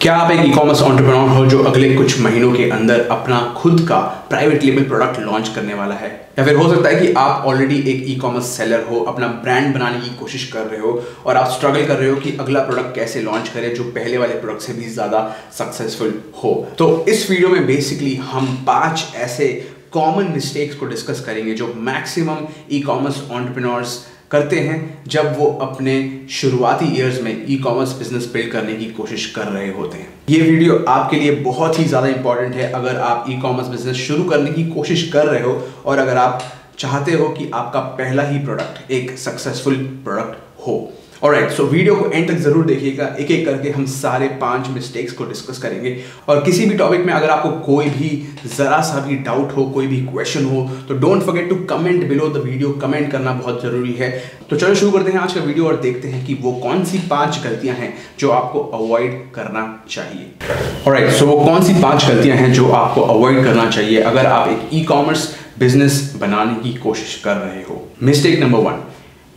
क्या आप एक ई-कॉमर्स एंटरप्रेन्योर हो जो अगले कुछ महीनों के अंदर अपना खुद का प्राइवेट लेबल प्रोडक्ट लॉन्च करने वाला है? या फिर हो सकता है कि आप ऑलरेडी एक ई-कॉमर्स सेलर हो, अपना ब्रांड बनाने की कोशिश कर रहे हो और आप स्ट्रगल कर रहे हो कि अगला प्रोडक्ट कैसे लॉन्च करें जो पहले वाले प्रोडक्ट से भी ज़्यादा सक्सेसफुल हो। तो इस वीडियो में बेसिकली हम 5 ऐसे कॉमन मिस्टेक्स को डिस्कस करेंगे जो मैक्सिमम ई-कॉमर्स एंटरप्रेन्योर्स करते हैं जब वो अपने शुरुआती ईयर्स में ई-कॉमर्स बिजनेस बिल्ड करने की कोशिश कर रहे होते हैं। ये वीडियो आपके लिए बहुत ही ज़्यादा इंपॉर्टेंट है अगर आप ई-कॉमर्स बिजनेस शुरू करने की कोशिश कर रहे हो और अगर आप चाहते हो कि आपका पहला ही प्रोडक्ट एक सक्सेसफुल प्रोडक्ट हो। ऑलराइट, सो वीडियो को एंड तक जरूर देखिएगा। एक एक करके हम सारे 5 मिस्टेक्स को डिस्कस करेंगे और किसी भी टॉपिक में अगर आपको कोई भी जरा सा भी डाउट हो, कोई भी क्वेश्चन हो तो don't forget to comment below the video. Comment करना बहुत जरूरी है। तो चलो शुरू करते हैं आज का वीडियो और देखते हैं कि वो कौन सी 5 गलतियां हैं जो आपको अवॉइड करना चाहिए। ऑलराइट, सो वो कौन सी 5 गलतियां हैं जो आपको अवॉइड करना चाहिए अगर आप एक ई-कॉमर्स बिजनेस बनाने की कोशिश कर रहे हो। Mistake number 1,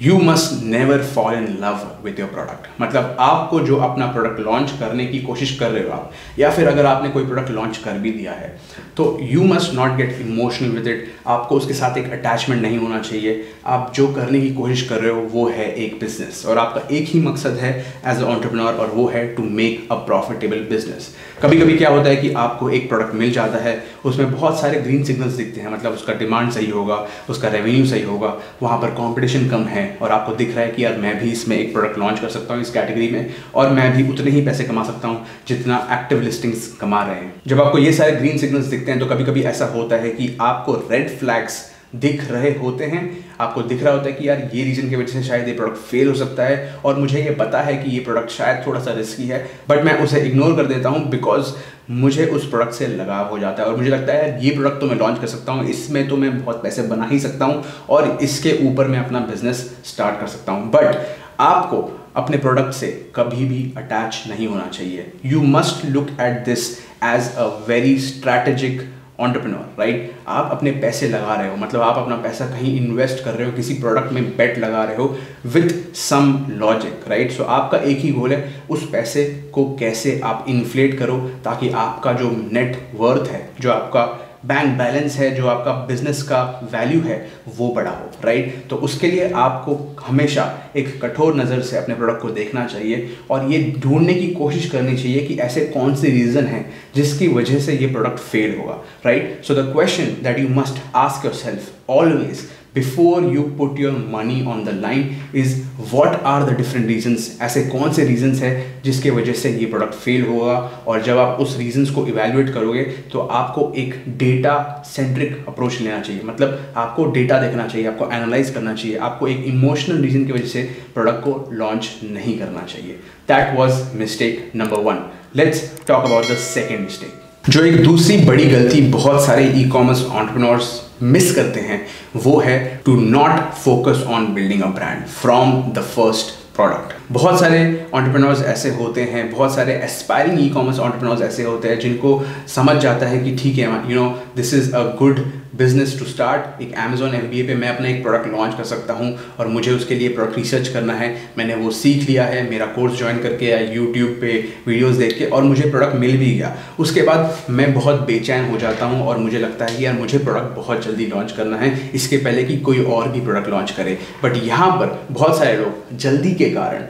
you must never fall in love with your product. मतलब आपको जो अपना प्रोडक्ट लॉन्च करने की कोशिश कर रहे हो आप, या फिर अगर आपने कोई प्रोडक्ट लॉन्च कर भी दिया है तो you must not get emotional with it. आपको उसके साथ एक अटैचमेंट नहीं होना चाहिए। आप जो करने की कोशिश कर रहे हो वो है एक बिजनेस और आपका एक ही मकसद है एज अ एंटरप्रेन्योर और वो है to make a profitable business. कभी कभी क्या होता है कि आपको एक प्रोडक्ट मिल जाता है, उसमें बहुत सारे ग्रीन सिग्नल्स दिखते हैं, मतलब उसका डिमांड सही होगा, उसका रेवेन्यू सही होगा, वहाँ पर कॉम्पिटिशन कम है और आपको दिख रहा है कि यार मैं भी इसमें एक प्रोडक्ट लॉन्च कर सकता हूँ इस कैटेगरी में और मैं भी उतने ही पैसे कमा सकता हूँ जितना एक्टिव लिस्टिंग्स कमा रहे हैं। जब आपको ये सारे ग्रीन सिग्नल्स दिखते हैं तो कभी कभी ऐसा होता है कि आपको रेड फ्लैग्स दिख रहे होते हैं। आपको दिख रहा होता है कि यार ये रीजन की वजह से शायद ये प्रोडक्ट फेल हो सकता है और मुझे ये पता है कि ये प्रोडक्ट शायद थोड़ा सा रिस्की है, बट मैं उसे इग्नोर कर देता हूँ बिकॉज मुझे उस प्रोडक्ट से लगाव हो जाता है और मुझे लगता है ये प्रोडक्ट तो मैं लॉन्च कर सकता हूँ, इसमें तो मैं बहुत पैसे बना ही सकता हूँ और इसके ऊपर मैं अपना बिजनेस स्टार्ट कर सकता हूँ। बट आपको अपने प्रोडक्ट से कभी भी अटैच नहीं होना चाहिए। You must look at this as a very strategic entrepreneur, right? आप अपने पैसे लगा रहे हो, मतलब आप अपना पैसा कहीं इन्वेस्ट कर रहे हो, किसी प्रोडक्ट में बेट लगा रहे हो विथ सम लॉजिक, राइट? सो आपका एक ही गोल है, उस पैसे को कैसे आप इन्फ्लेट करो ताकि आपका जो नेट वर्थ है, जो आपका बैंक बैलेंस है, जो आपका बिजनेस का वैल्यू है वो बड़ा हो, राइट? तो उसके लिए आपको हमेशा एक कठोर नज़र से अपने प्रोडक्ट को देखना चाहिए और ये ढूंढने की कोशिश करनी चाहिए कि ऐसे कौन से रीज़न हैं जिसकी वजह से ये प्रोडक्ट फेल होगा, right? So the question that you must ask yourself always before you put your money on the line is what are the different reasons। ऐसे कौन से reasons है जिसके वजह से ये प्रोडक्ट फेल होगा और जब आप उस reasons को evaluate करोगे तो आपको एक डेटा सेंट्रिक अप्रोच लेना चाहिए। मतलब आपको डेटा देखना चाहिए, आपको एनालाइज करना चाहिए, आपको एक इमोशनल रीजन की वजह से प्रोडक्ट को लॉन्च नहीं करना चाहिए। That was mistake number 1। Let's talk about the second mistake. जो एक दूसरी बड़ी गलती बहुत सारे ई-कॉमर्स एंटरप्रेन्योर्स मिस करते हैं वो है to not focus on building a brand from the first product. बहुत सारे एंटरप्रेन्योर्स ऐसे होते हैं, बहुत सारे एस्पायरिंग ई-कॉमर्स एंटरप्रेन्योर्स ऐसे होते हैं जिनको समझ जाता है कि ठीक है, you know this is a good business to start. एक Amazon FBA पे मैं अपना एक प्रोडक्ट लॉन्च कर सकता हूँ और मुझे उसके लिए प्रोडक्ट रिसर्च करना है, मैंने वो सीख लिया है मेरा कोर्स ज्वाइन करके या यूट्यूब पे वीडियोस देख के और मुझे प्रोडक्ट मिल भी गया। उसके बाद मैं बहुत बेचैन हो जाता हूँ और मुझे लगता है कि यार मुझे प्रोडक्ट बहुत जल्दी लॉन्च करना है इसके पहले कि कोई और भी प्रोडक्ट लॉन्च करे। बट यहाँ पर बहुत सारे लोग जल्दी के कारण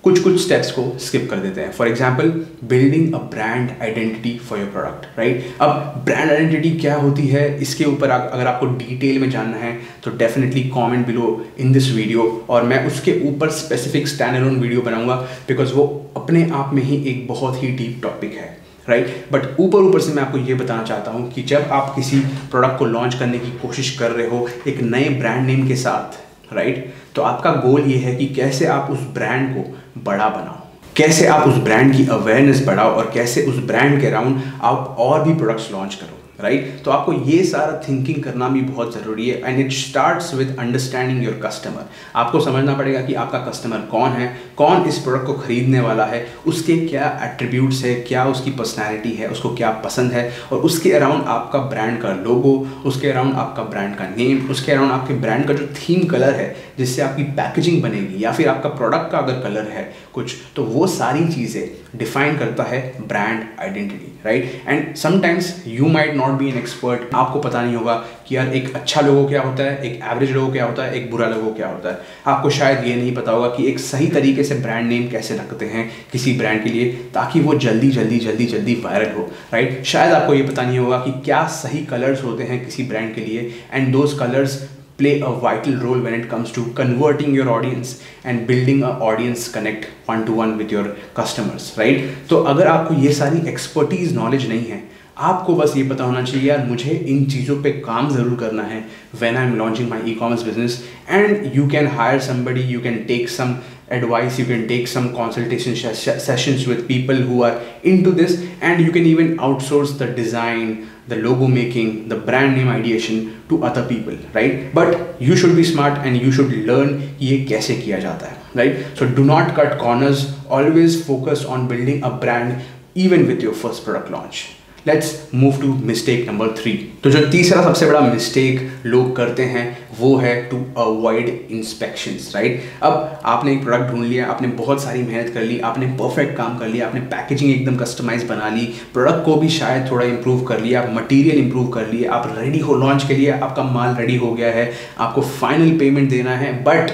कुछ स्टेप्स को स्किप कर देते हैं। For example, building a brand identity for your product, right? अब ब्रांड आइडेंटिटी क्या होती है इसके ऊपर अगर आपको डिटेल में जानना है तो definitely comment below in this video और मैं उसके ऊपर स्पेसिफिक स्टैंड अलोन वीडियो बनाऊंगा बिकॉज वो अपने आप में ही एक बहुत ही डीप टॉपिक है, राइट? बट ऊपर से मैं आपको ये बताना चाहता हूँ कि जब आप किसी प्रोडक्ट को लॉन्च करने की कोशिश कर रहे हो एक नए ब्रांड नेम के साथ, राइट, तो आपका गोल ये है कि कैसे आप उस ब्रांड को बड़ा बनाओ, कैसे आप उस ब्रांड की अवेयरनेस बढ़ाओ और कैसे उस ब्रांड के अराउंड आप और भी प्रोडक्ट्स लॉन्च करो, राइट? तो आपको ये सारा थिंकिंग करना भी बहुत ज़रूरी है and it starts with understanding your customer. आपको समझना पड़ेगा कि आपका कस्टमर कौन है, कौन इस प्रोडक्ट को खरीदने वाला है, उसके क्या एट्रीब्यूट्स है, क्या उसकी पर्सनैलिटी है, उसको क्या पसंद है और उसके अराउंड आपका ब्रांड का लोगो, उसके अराउंड आपका ब्रांड का नेम, उसके अराउंड आपके ब्रांड का जो थीम कलर है जिससे आपकी पैकेजिंग बनेगी या फिर आपका प्रोडक्ट का अगर कलर है कुछ, तो वो सारी चीज़ें डिफाइन करता है brand identity, right? And sometimes you might not be an expert, आपको पता नहीं होगा कि यार एक अच्छा लोगो क्या होता है, एक एवरेज लोगो क्या होता है, एक बुरा लोगो क्या होता है। आपको शायद ये नहीं पता होगा कि एक सही तरीके से ब्रांड नेम कैसे रखते हैं किसी ब्रांड के लिए ताकि वो जल्दी वायरल हो, राइट? शायद आपको ये पता नहीं होगा कि क्या सही कलर्स होते हैं किसी ब्रांड के लिए, and those colours play a vital role when it comes to converting your audience and building a audience connect one-to-one with your customers, right? तो अगर आपको ये सारी expertise knowledge नहीं है, आपको बस ये पता होना चाहिए यार मुझे इन चीज़ों पे काम ज़रूर करना है when I'm launching my e-commerce business, and you can hire somebody, you can take some advice, you can take some consultation sessions with people who are into this, and you can even outsource the design, the logo making, the brand name ideation to other people, right? But you should be smart and you should learn ये कैसे किया जाता है, right? So do not cut corners, always focus on building a brand even with your first product launch. Let's move to mistake number 3. तो जो तीसरा सबसे बड़ा मिस्टेक लोग करते हैं वो है to avoid inspections, right? अब आपने एक प्रोडक्ट ढूंढ लिया, आपने बहुत सारी मेहनत कर ली, आपने परफेक्ट काम कर लिया, आपने पैकेजिंग एकदम कस्टमाइज बना ली, प्रोडक्ट को भी शायद थोड़ा इंप्रूव कर लिया, आप मटेरियल इंप्रूव कर लिए, आप रेडी हो लॉन्च के लिए, आपका माल रेडी हो गया है, आपको फाइनल पेमेंट देना है, बट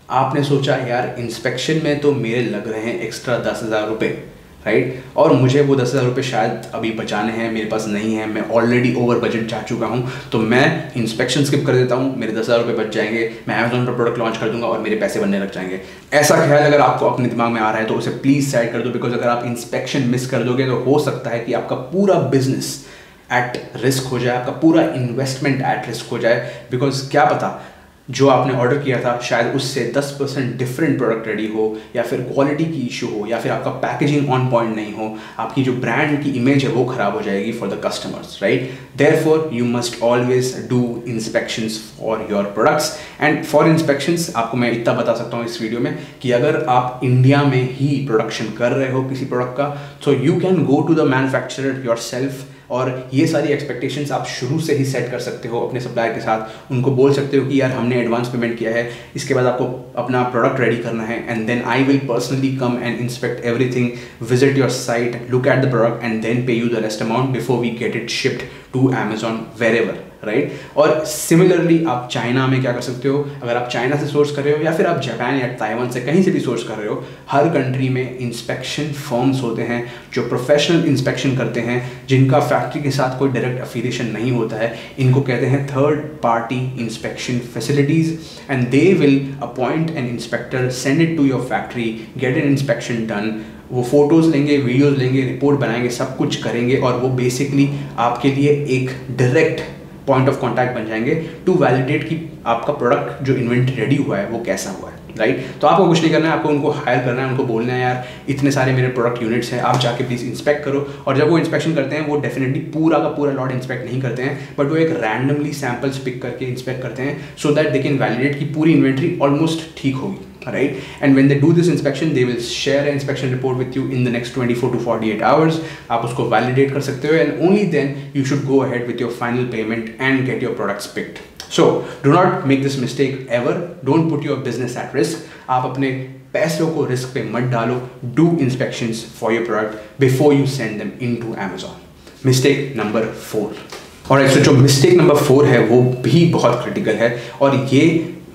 आपने सोचा यार इंस्पेक्शन में तो मेरे लग रहे हैं एक्स्ट्रा 10,000 रुपये, राइट? और मुझे वो 10,000 रुपये शायद अभी बचाने हैं, मेरे पास नहीं है, मैं ऑलरेडी ओवर बजट जा चुका हूँ, तो मैं इंस्पेक्शन स्किप कर देता हूँ, मेरे 10,000 रुपये बच जाएंगे, मैं अमेजोन पर प्रोडक्ट लॉन्च कर दूंगा और मेरे पैसे बनने लग जाएंगे। ऐसा ख्याल अगर आपको अपने दिमाग में आ रहा है तो उसे प्लीज़ साइड कर दो, बिकॉज अगर आप इंस्पेक्शन मिस कर दोगे तो हो सकता है कि आपका पूरा बिजनेस एट रिस्क हो जाए, आपका पूरा इन्वेस्टमेंट एट रिस्क हो जाए, बिकॉज क्या पता जो आपने ऑर्डर किया था शायद उससे 10% डिफरेंट प्रोडक्ट रेडी हो, या फिर क्वालिटी की इशू हो, या फिर आपका पैकेजिंग ऑन पॉइंट नहीं हो, आपकी जो ब्रांड की इमेज है वो खराब हो जाएगी for the customers, right? Therefore you must always do inspections for your products, and for inspections आपको मैं इतना बता सकता हूँ इस वीडियो में कि अगर आप इंडिया में ही प्रोडक्शन कर रहे हो किसी प्रोडक्ट का, so you can go to the manufacturer yourself, और ये सारी एक्सपेक्टेशंस आप शुरू से ही सेट कर सकते हो अपने सप्लायर के साथ। उनको बोल सकते हो कि यार हमने एडवांस पेमेंट किया है, इसके बाद आपको अपना प्रोडक्ट रेडी करना है, and then I will personally come and inspect everything, visit your site, look at the product and then pay you the rest amount before we get it shipped to Amazon wherever, right? और similarly आप China में क्या कर सकते हो, अगर आप China से सोर्स कर रहे हो या फिर आप जापान या ताइवान से कहीं से भी सोर्स कर रहे हो, हर कंट्री में इंस्पेक्शन फर्म्स होते हैं जो प्रोफेशनल इंस्पेक्शन करते हैं, जिनका फैक्ट्री के साथ कोई डायरेक्ट अफिलिएशन नहीं होता है। इनको कहते हैं third party inspection facilities, and they will appoint an inspector, send it to your factory, get an inspection done, वो फोटोज़ लेंगे, वीडियोज़ लेंगे, रिपोर्ट बनाएंगे, सब कुछ करेंगे, और वो बेसिकली आपके लिए एक डायरेक्ट पॉइंट ऑफ कॉन्टैक्ट बन जाएंगे टू वैलिडेट कि आपका प्रोडक्ट जो इन्वेंट रेडी हुआ है वो कैसा हुआ है, राइट? तो आपको कुछ नहीं करना है, आपको उनको हायर करना है, उनको बोलना है यार इतने सारे मेरे प्रोडक्ट यूनिट्स हैं, आप जाके प्लीज़ इंस्पेक्ट करो। और जब वो इंस्पेक्शन करते हैं वो डेफिनेटली पूरा का पूरा लॉट इंस्पेक्ट नहीं करते हैं, बट वो एक रैंडमली सैम्पल्स पिक करके इंस्पेक्ट करते हैं so that they can validate कि पूरी इन्वेंट्री ऑलमोस्ट ठीक होगी, right? And when they do this inspection, they will share an inspection report with you in the next 24 to 48 hours. आप उसको validate कर सकते हो, and only then you should go ahead with your final payment and get your products picked. So do not make this mistake ever. Don't put your business at risk. आप अपने पैसों को risk पे मत डालो. Do inspections for your product before you send them into Amazon. Mistake number 4. Alright, so जो mistake number 4 है वो भी बहुत critical है, और ये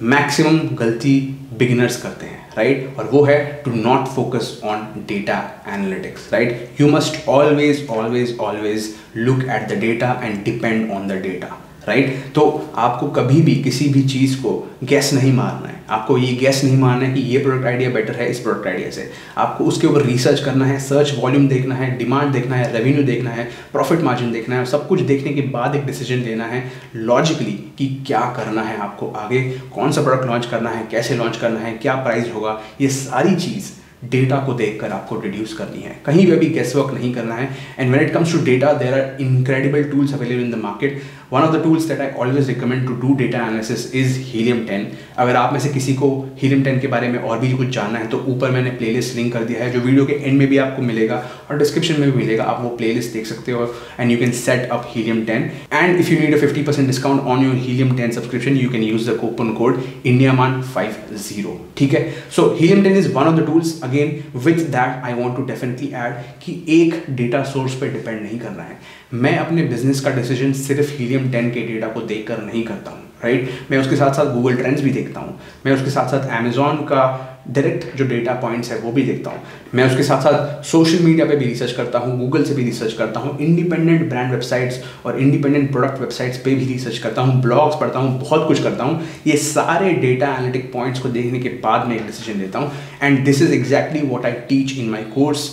मैक्सिमम गलती बिगिनर्स करते हैं, राइट? और वो है to not focus on data analytics, right? You must always always always look at the data and depend on the data, right? तो आपको कभी भी किसी भी चीज़ को गैस नहीं मारना है, आपको ये गैस नहीं मारना है कि ये प्रोडक्ट आइडिया बेटर है इस प्रोडक्ट आइडिया से। आपको उसके ऊपर रिसर्च करना है, सर्च वॉल्यूम देखना है, डिमांड देखना है, रेवेन्यू देखना है, प्रॉफिट मार्जिन देखना है, सब कुछ देखने के बाद एक डिसीजन लेना है लॉजिकली कि क्या करना है आपको आगे, कौन सा प्रोडक्ट लॉन्च करना है, कैसे लॉन्च करना है, क्या प्राइस होगा, ये सारी चीज़ डेटा को देखकर आपको रिड्यूस करनी है, कहीं पे भी गेस वर्क नहीं करना है। And when it comes to data, there are incredible tools available in the market. One of the tools that I always recommend to do data analysis is helium 10. अगर आप में से किसी को हीलियम 10 के बारे में और भी कुछ जानना है तो ऊपर मैंने प्लेलिस्ट लिंक कर दिया है, जो वीडियो के एंड में भी आपको मिलेगा और डिस्क्रिप्शन में भी मिलेगा, आप वो प्लेलिस्ट देख सकते हो and you can set up helium 10. And if you need a 50% discount on your helium 10 subscription, you can use the coupon code INDIAMAN50. ठीक है? So helium 10 is one of the tools. Again with that I want to definitely add कि एक data source पे depend नहीं करना है। मैं अपने बिजनेस का डिसीजन सिर्फ हीलियम 10 के डेटा को देखकर नहीं करता हूँ, राइट। मैं उसके साथ साथ गूगल ट्रेंड्स भी देखता हूँ, मैं उसके साथ साथ अमेजॉन का डायरेक्ट जो डेटा पॉइंट्स है वो भी देखता हूँ, मैं उसके साथ साथ सोशल मीडिया पे भी रिसर्च करता हूँ, गूगल से भी रिसर्च करता हूँ, इंडिपेंडेंट ब्रांड वेबसाइट्स और इंडिपेंडेंट प्रोडक्ट वेबसाइट्स पे भी रिसर्च करता हूँ, ब्लॉग्स पढ़ता हूँ, बहुत कुछ करता हूँ। ये सारे डेटा एनालिटिक पॉइंट्स को देखने के बाद मैं एक डिसीजन लेता हूँ, and this is exactly what I teach in my course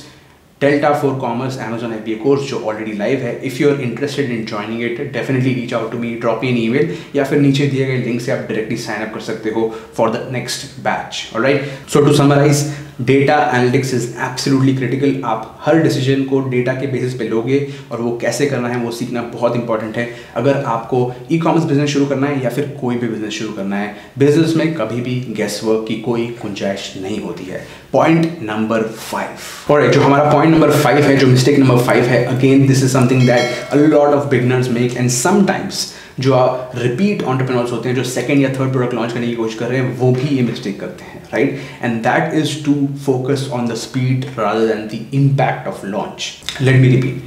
Delta for Commerce Amazon FBA course जो ऑलरेडी लाइव है। If you are interested in joining it, definitely reach out to me, drop me an email, या फिर नीचे दिए गए link से आप directly sign up कर सकते हो for the next batch. Alright, so to summarise, data analytics is absolutely critical. आप हर डिसीजन को डेटा के बेसिस पे लोगे और वो कैसे करना है वो सीखना बहुत इंपॉर्टेंट है अगर आपको ई कॉमर्स बिजनेस शुरू करना है या फिर कोई भी बिजनेस शुरू करना है। बिजनेस में कभी भी गेस वर्क की कोई गुंजाइश नहीं होती है। पॉइंट नंबर 5, और जो हमारा पॉइंट नंबर 5 है, जो मिस्टेक नंबर 5 है, again this is something that a lot of beginners make, and sometimes जो रिपीट एंटरप्रेन्योर्स होते हैं जो सेकंड या थर्ड प्रोडक्ट लॉन्च करने की कोशिश कर रहे हैं वो भी ये मिस्टेक करते हैं, right. And that is to focus on the speed rather than the impact of launch. Let me repeat,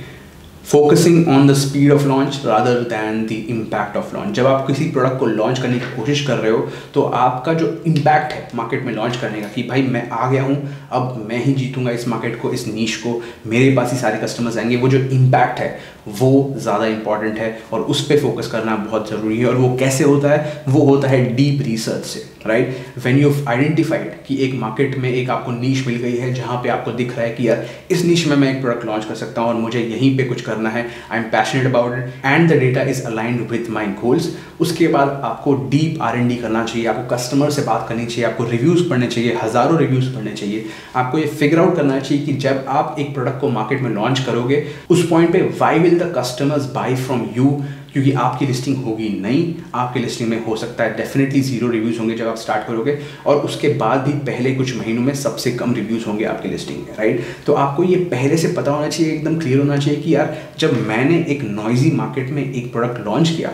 focusing on the speed of launch rather than the impact of launch. जब आप किसी product को launch करने की कोशिश कर रहे हो तो आपका जो इम्पैक्ट है मार्केट में लॉन्च करने का कि भाई मैं आ गया हूँ, अब मैं ही जीतूंगा इस मार्केट को, इस नीश को, मेरे पास ही सारे कस्टमर्स आएंगे, वो जो इम्पैक्ट है वो ज़्यादा इंपॉर्टेंट है और उस पर फोकस करना बहुत ज़रूरी है। और वो कैसे होता है? वो होता है डीप रिसर्च से, राइट। व्हेन यू आइडेंटिफाइड कि एक मार्केट में एक आपको नीश मिल गई है जहाँ पे आपको दिख रहा है कि यार इस नीश में मैं एक प्रोडक्ट लॉन्च कर सकता हूँ और मुझे यहीं पे कुछ करना है, I am passionate about it and the data is aligned with my goals. उसके बाद आपको डीप R&D करना चाहिए, आपको कस्टमर से बात करनी चाहिए, आपको रिव्यूज़ पढ़ने चाहिए, हज़ारों रिव्यूज़ पढ़ने चाहिए। आपको ये फिगर आउट करना चाहिए कि जब आप एक प्रोडक्ट को मार्केट में लॉन्च करोगे उस पॉइंट पे why will the customers buy from you, क्योंकि आपकी लिस्टिंग होगी नहीं। आपकी लिस्टिंग में हो सकता है डेफिनेटली 0 रिव्यूज़ होंगे जब आप स्टार्ट करोगे, और उसके बाद भी पहले कुछ महीनों में सबसे कम रिव्यूज़ होंगे आपकी लिस्टिंग में, राइट। तो आपको ये पहले से पता होना चाहिए, एकदम क्लियर होना चाहिए कि यार जब मैंने एक नॉइजी मार्केट में एक प्रोडक्ट लॉन्च किया,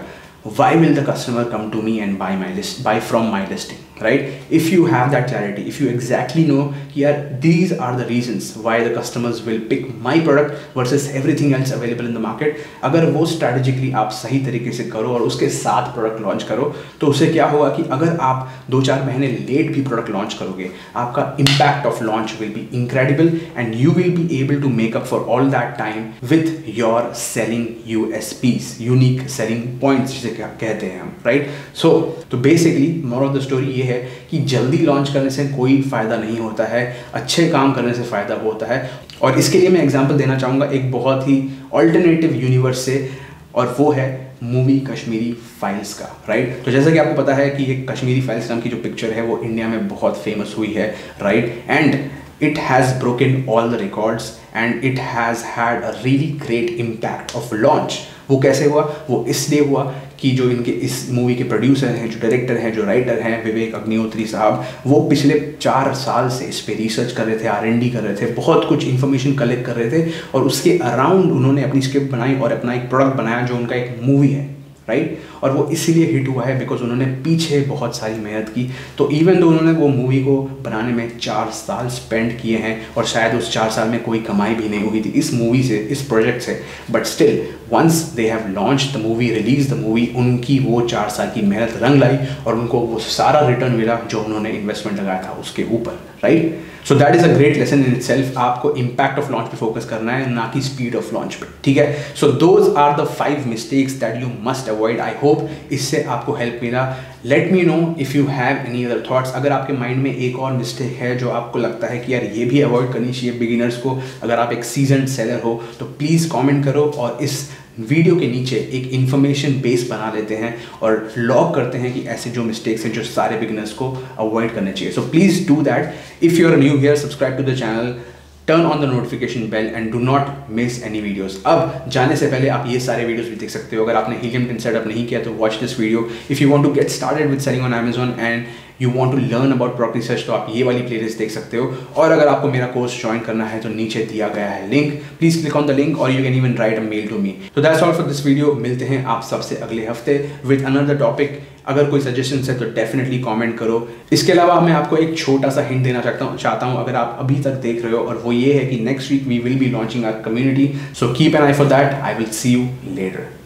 why will the customer come to me and buy from my listing, right? If you have that clarity, if you exactly know here these are the reasons why the customers will pick my product versus everything else available in the market, अगर वो strategically आप सही तरीके से करो और उसके साथ प्रोडक्ट लॉन्च करो तो उससे क्या होगा कि अगर आप 2-4 महीने लेट भी प्रोडक्ट लॉन्च करोगे, आपका impact of launch will be incredible and you will be able to make up for all that time with your selling USPs, unique selling points जिसे क्या कहते हैं हम, राइट। सो तो basically moral of the story ये है कि जल्दी लॉन्च करने से कोई फ़ायदा नहीं होता है, अच्छे काम करने से फ़ायदा होता है। और इसके लिए मैं एग्जांपल देना चाहूँगा एक बहुत ही ऑल्टरनेटिव यूनिवर्स से, और वो है मूवी कश्मीरी फाइल्स का, राइट। तो जैसा कि आपको पता है कि ये कश्मीरी फाइल्स नाम की जो पिक्चर है वो इंडिया में बहुत फेमस हुई है, right, and it has broken all the records and it has had a really great impact of launch। वो कैसे हुआ? वो इसलिए हुआ कि जो इनके इस मूवी के प्रोड्यूसर हैं, जो डायरेक्टर हैं, जो राइटर हैं, विवेक अग्निहोत्री साहब, वो पिछले 4 साल से इस पे रिसर्च कर रहे थे, R&D कर रहे थे, बहुत कुछ इन्फॉर्मेशन कलेक्ट कर रहे थे और उसके अराउंड उन्होंने अपनी स्क्रिप्ट बनाई और अपना एक प्रोडक्ट बनाया जो उनका एक मूवी है, राइट। और वो इसीलिए हिट हुआ है बिकॉज उन्होंने पीछे बहुत सारी मेहनत की। तो इवन दो उन्होंने वो मूवी को बनाने में 4 साल स्पेंड किए हैं और शायद उस 4 साल में कोई कमाई भी नहीं हुई थी इस मूवी से, इस प्रोजेक्ट से, but still once they have launch the movie, release the movie, उनकी वो 4 साल की मेहनत रंग लाई और उनको वो सारा रिटर्न मिला जो उन्होंने इन्वेस्टमेंट लगाया था उसके ऊपर, right. So that is a great lesson in itself. आपको इम्पैक्ट ऑफ लॉन्च पे फोकस करना है, ना कि स्पीड ऑफ लॉन्च पे, ठीक है। So those are the 5 mistakes that you must avoid. I hope इससे आपको हेल्प मिला। Let me know if you have any other thoughts. अगर आपके माइंड में एक और मिस्टेक है जो आपको लगता है कि यार ये भी अवॉइड करनी चाहिए बिगिनर्स को, अगर आप एक सीजन्ड सेलर हो तो प्लीज़ कॉमेंट करो और इस वीडियो के नीचे एक इन्फॉर्मेशन बेस बना लेते हैं और लॉग करते हैं कि ऐसे जो मिस्टेक्स हैं जो सारे बिगिनर्स को अवॉइड करने चाहिए। So please do that. If you are new here, subscribe to the channel, turn on the notification bell and do not miss any videos. अब जाने से पहले आप ये सारे वीडियोस भी देख सकते हो। अगर आपने हीलियम 10 सेटअप नहीं किया तो watch this video if you want to get started with selling on Amazon and you want to learn about product research, तो आप ये वाली प्लेलिस्ट देख सकते हो। और अगर आपको मेरा कोर्स ज्वाइन करना है तो नीचे दिया गया है link, please click on the link और you can even write a mail to me. तो that's all for this video. मिलते हैं आप सबसे अगले हफ्ते विद अनदर टॉपिक। अगर कोई सजेशंस है तो डेफिनेटली कमेंट करो। इसके अलावा मैं आपको एक छोटा सा हिंट देना चाहता हूँ अगर आप अभी तक देख रहे हो, और वो ये है कि next week we will be launching our community, so keep an eye for that. I will see you letter.